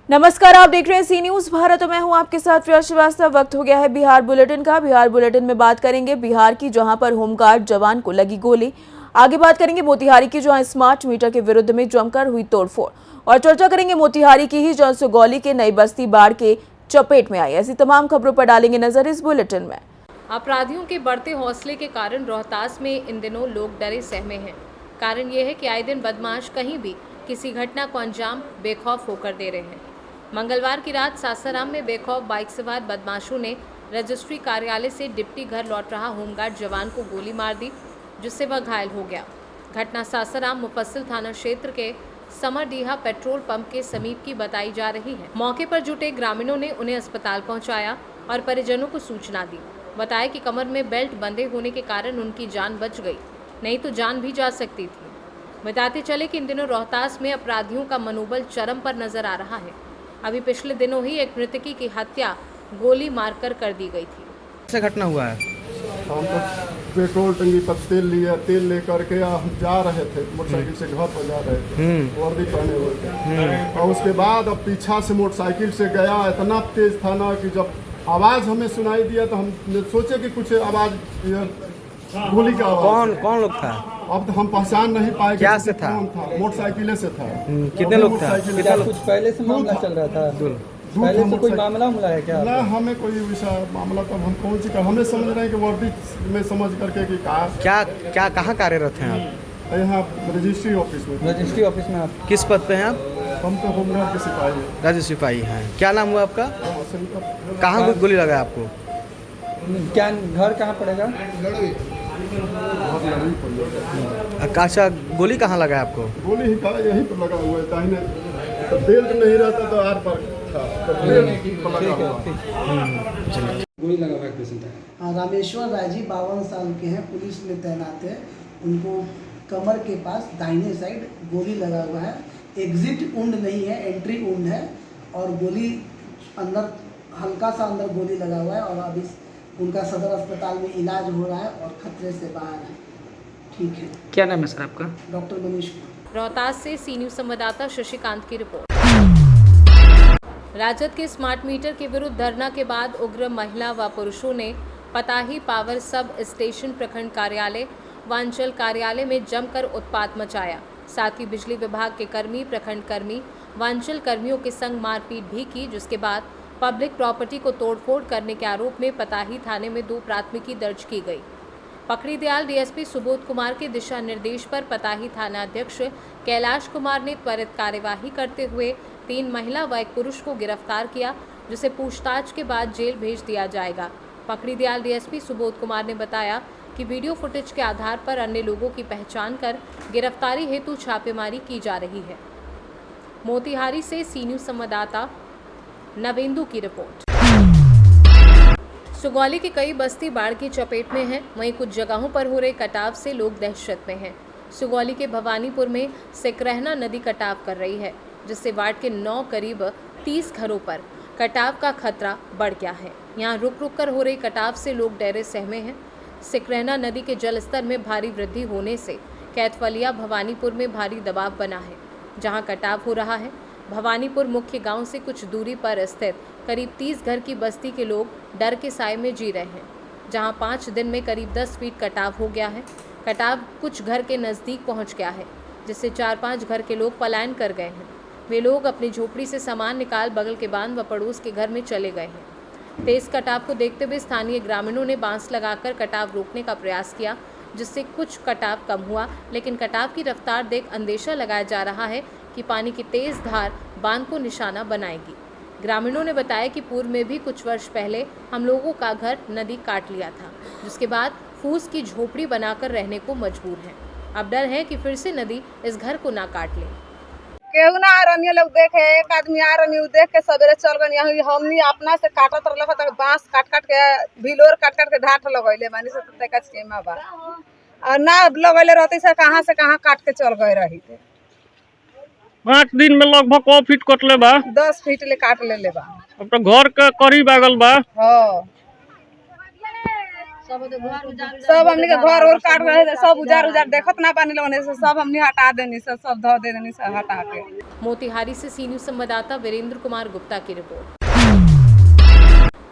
नमस्कार, आप देख रहे हैं सी न्यूज भारत और मैं हूं आपके साथ प्रिया श्रीवास्तव। वक्त हो गया है बिहार बुलेटिन का। बिहार बुलेटिन में बात करेंगे बिहार की, जहां पर होमगार्ड जवान को लगी गोली। आगे बात करेंगे मोतिहारी की, जहां स्मार्ट मीटर के विरुद्ध में जमकर हुई तोड़फोड़। और चर्चा करेंगे मोतिहारी की ही, जहां सुगौली के नई बस्ती बाढ़ के चपेट में आई। ऐसी तमाम खबरों पर डालेंगे नजर इस बुलेटिन में। अपराधियों के बढ़ते हौसले के कारण रोहतास में इन दिनों लोग डरे सहमे हैं। कारण ये है कि आए दिन बदमाश कहीं भी किसी घटना को अंजाम बेखौफ होकर दे रहे हैं। मंगलवार की रात सासाराम में बेखौफ बाइक सवार बदमाशों ने रजिस्ट्री कार्यालय से डिप्टी घर लौट रहा होमगार्ड जवान को गोली मार दी, जिससे वह घायल हो गया। घटना सासाराम मुफस्सिल थाना क्षेत्र के समरडीहा पेट्रोल पंप के समीप की बताई जा रही है। मौके पर जुटे ग्रामीणों ने उन्हें अस्पताल पहुंचाया और परिजनों को सूचना दी। बताया कि कमर में बेल्ट बंधे होने के कारण उनकी जान बच गई, नहीं तो जान भी जा सकती थी। बताते चले कि इन दिनों रोहतास में अपराधियों का मनोबल चरम पर नजर आ रहा है। अभी पिछले दिनों ही एक मृतकी की हत्या गोली मारकर कर दी गई थी। ऐसा घटना हुआ है। हम तो पेट्रोल टंकी पर तेल लेकर के हम जा रहे थे, मोटरसाइकिल से घर पर जा रहे थे, वर्दी पहने हुए थे। और उसके बाद अब पीछा से मोटरसाइकिल से गया, इतना तेज था ना कि जब आवाज़ हमें सुनाई दिया तो हम सोचे कि कुछ आवाज़, गोली का आवाज़। कौन लोग था? अब तो हम पहचान नहीं पाए। क्या से था? मोटरसाइकिल से था। कितने लोग था? कुछ पहले से मामला चल रहा था? पहले से कोई मामला है क्या? ना, हमें कोई वैसा मामला तब हम कौन सी हमें समझ रहे हैं कि वर्दी में समझ करके कि क्या कहाँ कार्यरत हैं आप? यहाँ रजिस्ट्री ऑफिस में। रजिस्ट्री ऑफिस में आप किस पद पे हैं आप? हम तो होमगार्ड के सिपाही हैं। राज्य सिपाही हैं। क्या नाम हुआ आपका? कहाँ गोली लगा आपको? क्या घर कहाँ पड़ेगा? अच्छा, गोली कहाँ लगा आपको? गोली ही का यहीं पर लगा हुआ है, दाहिने तो बेल्ट नहीं रहता तो आर पर था, तो बेल्ट पर लगा हुआ। गोली लगा हुआ पेशेंट है। हाँ, रामेश्वर राय जी 52 साल के हैं, पुलिस में तैनात है। उनको कमर के पास दाहिने साइड गोली लगा हुआ है। एग्जिट वुंड नहीं है, एंट्री वुंड है। और गोली अंदर, हल्का सा अंदर गोली लगा हुआ है। और अभी उनका सदर अस्पताल में इलाज हो रहा है और खतरे से बाहर है। ठीक है। क्या नाम है सर आपका? डॉक्टर मनीष कुमार। रोहतास से सी न्यूज संवाददाता शशिकांत की रिपोर्ट। राजद के स्मार्ट मीटर के विरुद्ध धरना के बाद उग्र महिला व पुरुषों ने पताही पावर सब स्टेशन प्रखंड कार्यालय व अंचल कार्यालय में जमकर उत्पात मचाया। साथ ही बिजली विभाग के कर्मी, प्रखंड कर्मी व अंचल कर्मियों के संग मारपीट भी की, जिसके बाद पब्लिक प्रॉपर्टी को तोड़फोड़ करने के आरोप में पताही थाने में 2 प्राथमिकी दर्ज की गई। पकड़ीदयाल डीएसपी सुबोध कुमार के दिशा निर्देश पर पताही थाना अध्यक्ष कैलाश कुमार ने त्वरित कार्यवाही करते हुए 3 महिला व 1 पुरुष को गिरफ्तार किया, जिसे पूछताछ के बाद जेल भेज दिया जाएगा। पकड़ीदयाल डीएसपी सुबोध कुमार ने बताया कि वीडियो फुटेज के आधार पर अन्य लोगों की पहचान कर गिरफ्तारी हेतु छापेमारी की जा रही है। मोतिहारी से सी न्यूज संवाददाता नवेंदु की रिपोर्ट। सुगौली की कई बस्ती बाढ़ की चपेट में है, वहीं कुछ जगहों पर हो रहे कटाव से लोग दहशत में हैं। सुगौली के भवानीपुर में सिकरहना नदी कटाव कर रही है, जिससे वार्ड के 9 करीब 30 घरों पर कटाव का खतरा बढ़ गया है। यहाँ रुक रुक कर हो रही कटाव से लोग डरे सहमे हैं। सिकरहना नदी के जलस्तर में भारी वृद्धि होने से कैथवलिया भवानीपुर में भारी दबाव बना है, जहाँ कटाव हो रहा है। भवानीपुर मुख्य गांव से कुछ दूरी पर स्थित करीब 30 घर की बस्ती के लोग डर के साए में जी रहे हैं, जहां 5 दिन में करीब 10 फीट कटाव हो गया है। कटाव कुछ घर के नज़दीक पहुंच गया है, जिससे 4-5 घर के लोग पलायन कर गए हैं। वे लोग अपनी झोपड़ी से सामान निकाल बगल के बांध व पड़ोस के घर में चले गए हैं। तेज कटाव को देखते हुए स्थानीय ग्रामीणों ने बांस लगाकर कटाव रोकने का प्रयास किया, जिससे कुछ कटाव कम हुआ, लेकिन कटाव की रफ्तार देख अंदेशा लगाया जा रहा है कि पानी की तेज धार बांध को निशाना बनाएगी। ग्रामीणों ने बताया कि पूर्व में भी कुछ वर्ष पहले हम लोगों का घर नदी काट लिया था, जिसके बाद फूस की झोपड़ी बनाकर रहने को मजबूर हैं। अब डर है कि फिर से नदी इस घर को ना काट ले। केहू ना आ रही लोग देखे, एक आदमी आ रही देख के सवेरे चल गए। यहाँ हमनी अपना से काटत रह, बांस काट काट के भिलोर काट काट के ढाठ लगैले बानी से तक सीमा बा, और ना लगैले रहती से कहाँ काट के चल गए रही थे। 5 दिन में लगभग क फीट कटले बा? 10 फीट ले काट ले बा। अब तो घर के करीब आ गल बा। हाँ, सब हमनी के घर और काट रहे थे, सब उजार उजार देखत ना पानी लगने से सब हमनी हटा देनी से, सब धो दे देनी से हटा के। मोतिहारी से सी न्यूज संवाददाता वीरेंद्र कुमार गुप्ता की रिपोर्ट।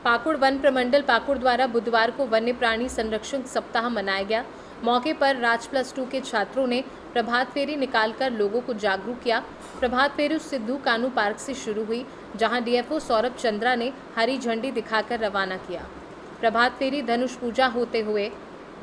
पाकुड़ वन प्रमंडल पाकुड़ द्वारा बुधवार को वन्य प्राणी संरक्षण सप्ताह मनाया गया। मौके पर राज +2 के छात्रों ने प्रभात फेरी निकालकर लोगों को जागरूक किया। प्रभात फेरी सिद्धू कानू पार्क से शुरू हुई, जहां डीएफओ सौरभ चंद्रा ने हरी झंडी दिखाकर रवाना किया। प्रभात फेरी धनुष पूजा होते हुए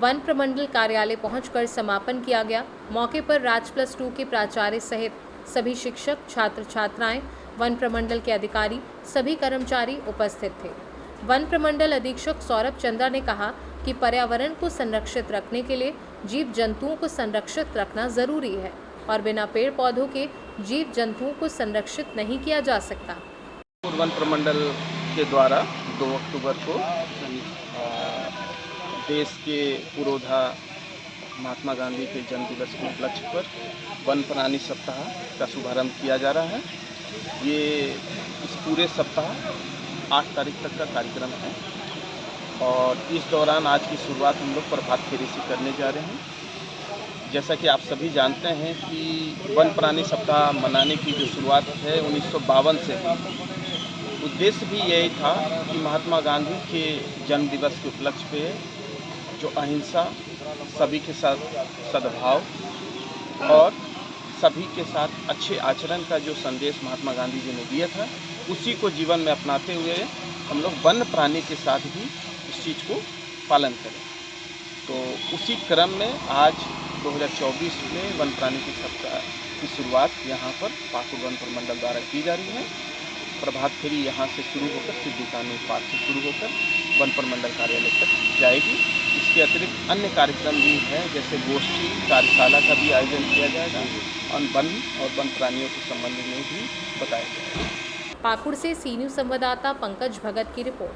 वन प्रमंडल कार्यालय पहुंचकर समापन किया गया। मौके पर राज +2 के प्राचार्य सहित सभी शिक्षक, छात्र छात्राएं, वन प्रमंडल के अधिकारी, सभी कर्मचारी उपस्थित थे। वन प्रमंडल अधीक्षक सौरभ चंद्रा ने कहा कि पर्यावरण को संरक्षित रखने के लिए जीव जंतुओं को संरक्षित रखना जरूरी है और बिना पेड़ पौधों के जीव जंतुओं को संरक्षित नहीं किया जा सकता। वन प्रमंडल के द्वारा 2 अक्टूबर को देश के पुरोधा महात्मा गांधी के जन्म दिवस के उपलक्ष्य पर वन प्राणी सप्ताह का शुभारंभ किया जा रहा है। ये इस पूरे सप्ताह 8 तारीख तक का कार्यक्रम है और इस दौरान आज की शुरुआत हम लोग प्रभात फेरी से करने जा रहे हैं। जैसा कि आप सभी जानते हैं कि वन प्राणी सप्ताह मनाने की जो शुरुआत है 1952 से हुई। उद्देश्य भी यही था कि महात्मा गांधी के जन्म दिवस के उपलक्ष्य पे जो अहिंसा, सभी के साथ सद्भाव और सभी के साथ अच्छे आचरण का जो संदेश महात्मा गांधी जी ने दिया था, उसी को जीवन में अपनाते हुए हम लोग वन्य प्राणी के साथ भी इस चीज़ को पालन करें। तो उसी क्रम में आज 2024 में वन प्राणी की सप्ताह की शुरुआत यहाँ पर पाकुड़ वन प्रमंडल द्वारा की जा रही है। प्रभात फेरी यहाँ से शुरू होकर सिद्धू कानू पार्क से शुरू होकर वन प्रमंडल कार्यालय तक जाएगी। इसके अतिरिक्त अन्य कार्यक्रम भी हैं, जैसे गोष्ठी कार्यशाला का भी आयोजन किया जाएगा और वन प्राणियों के संबंध में भी बताया जाएगा। पाकुड़ से सी न्यूज संवाददाता पंकज भगत की रिपोर्ट।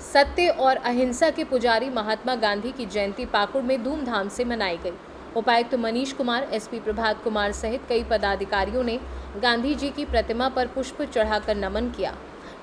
सत्य और अहिंसा के पुजारी महात्मा गांधी की जयंती पाकुड़ में धूमधाम से मनाई गई। उपायुक्त मनीष कुमार, एसपी प्रभात कुमार सहित कई पदाधिकारियों ने गांधी जी की प्रतिमा पर पुष्प चढ़ाकर नमन किया।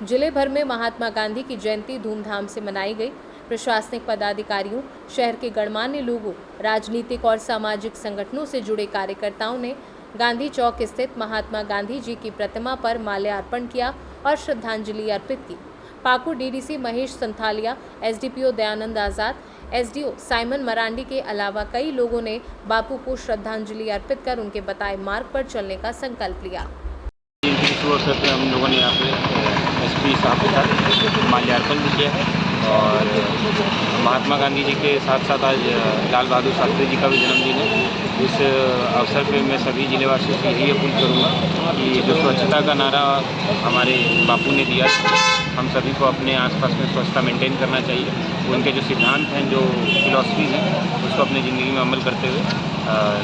जिले भर में महात्मा गांधी की जयंती धूमधाम से मनाई गई। प्रशासनिक पदाधिकारियों, शहर के गणमान्य लोगों, राजनीतिक और सामाजिक संगठनों से जुड़े कार्यकर्ताओं ने गांधी चौक स्थित महात्मा गांधी जी की प्रतिमा पर माल्यार्पण किया और श्रद्धांजलि अर्पित की। पाकुड़ डीडीसी महेश संथालिया, एसडीपीओ दयानंद आजाद, एसडीओ साइमन मरांडी के अलावा कई लोगों ने बापू को श्रद्धांजलि अर्पित कर उनके बताए मार्ग पर चलने का संकल्प लिया। इस अवसर पर हम लोगों ने यहाँ पे एसपी साहब के साथ माल्यार्पण भी किया है और महात्मा गांधी जी के साथ साथ आज लाल बहादुर शास्त्री जी का भी जन्मदिन है। इस अवसर पे मैं सभी जिलेवासियों से यही अपील करूँगा कि जो स्वच्छता का नारा हमारे बापू ने दिया, हम सभी को अपने आसपास में स्वच्छता मेंटेन करना चाहिए। उनके जो सिद्धांत हैं, जो फिलॉसफीज़ हैं, उसको अपनी ज़िंदगी में अमल करते हुए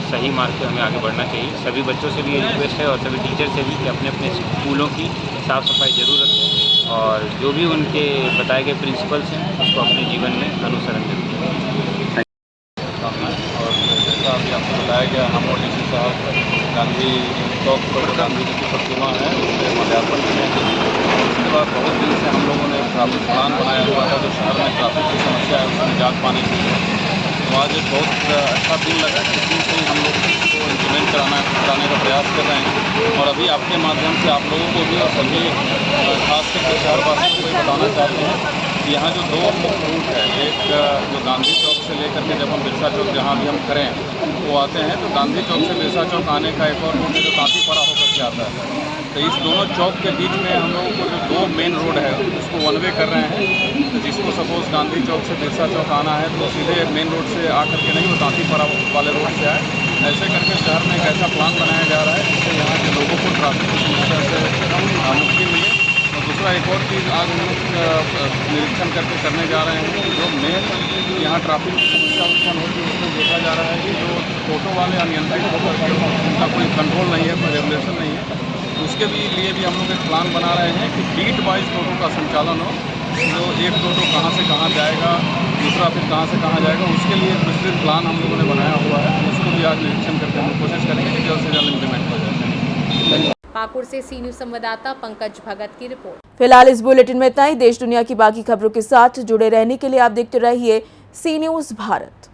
सही मार्ग पे हमें आगे बढ़ना चाहिए। सभी बच्चों से भी ये रिक्वेस्ट है और सभी टीचर से भी कि अपने अपने स्कूलों की साफ़ सफाई जरूर रखें और जो भी उनके बताए गए प्रिंसिपल्स हैं उसको अपने जीवन में अनुसरण करें। और जैसा अभी आपको बताया गया, हम और डीसी साहब गांधी चौक पर गांधी जी की प्रतिमा है उससे माल्यार्पण करेंगे। उसके बाद बहुत दिन से हम लोगों ने ट्रैफिक प्लान बनाया हुआ था, जो शहर में ट्रैफिक की समस्या है उसमें निजात पाने के लिए। तो आज एक बहुत अच्छा दिन लगा, जिस दिन से हम लोग इसको इम्प्लीमेंट कराने का प्रयास कर रहे हैं। और अभी आपके माध्यम से आप लोगों को भी और सभी खास करके शहरवासियों को बताना चाहते हैं कि यहाँ जो 2 मुख्य रूट है, एक जो गांधी चौक से लेकर के जब हम बिरसा चौक जहाँ भी हम करें वो आते हैं, तो गांधी चौक से बिरसा चौक आने का एक और रूट है जो तांतीपाड़ा होकर के आता है। तो इस दोनों चौक के बीच में हम लोगों को जो 2 मेन रोड है उसको 1 वे कर रहे हैं। तो जिसको सपोज़ गांधी चौक से बिरसा चौक आना है तो सीधे मेन रोड से आकर के नहीं, वो तांतीपाड़ा वाले रोड से आए। ऐसे करके शहर में एक ऐसा प्लान बनाया जा रहा है जिससे यहाँ के लोगों को ट्रैफिक की समस्या से मुक्ति मिले। और दूसरा एक और चीज़ आज हम लोग निरीक्षण करने जा रहे हैं कि जो मेन यहाँ ट्रैफिक की समस्या उत्पन्न होती है उसमें देखा जा रहा है कि जो ऑटो वाले अनियंत्रित होकर के उनका कोई कंट्रोल नहीं है, कोई रेगुलेशन नहीं है। उसके लिए भी हम लोग एक प्लान बना रहे हैं कि बीट वाइज टोटो का संचालन हो। जो एक टोटो कहाँ से कहाँ जाएगा, दूसरा फिर कहाँ से कहाँ जाएगा, उसके लिए एक विस्तृत प्लान हम लोगों ने बनाया हुआ है। उसको भी आज निरीक्षण करके हम कोशिश करेंगे कि जल्द से जल्द इम्प्लीमेंट हो जाए। पाकुड़ से सी न्यूज संवाददाता पंकज भगत की रिपोर्ट। फिलहाल इस बुलेटिन में इतना ही। देश दुनिया की बाकी खबरों के साथ जुड़े रहने के लिए आप देखते रहिए सी न्यूज़ भारत।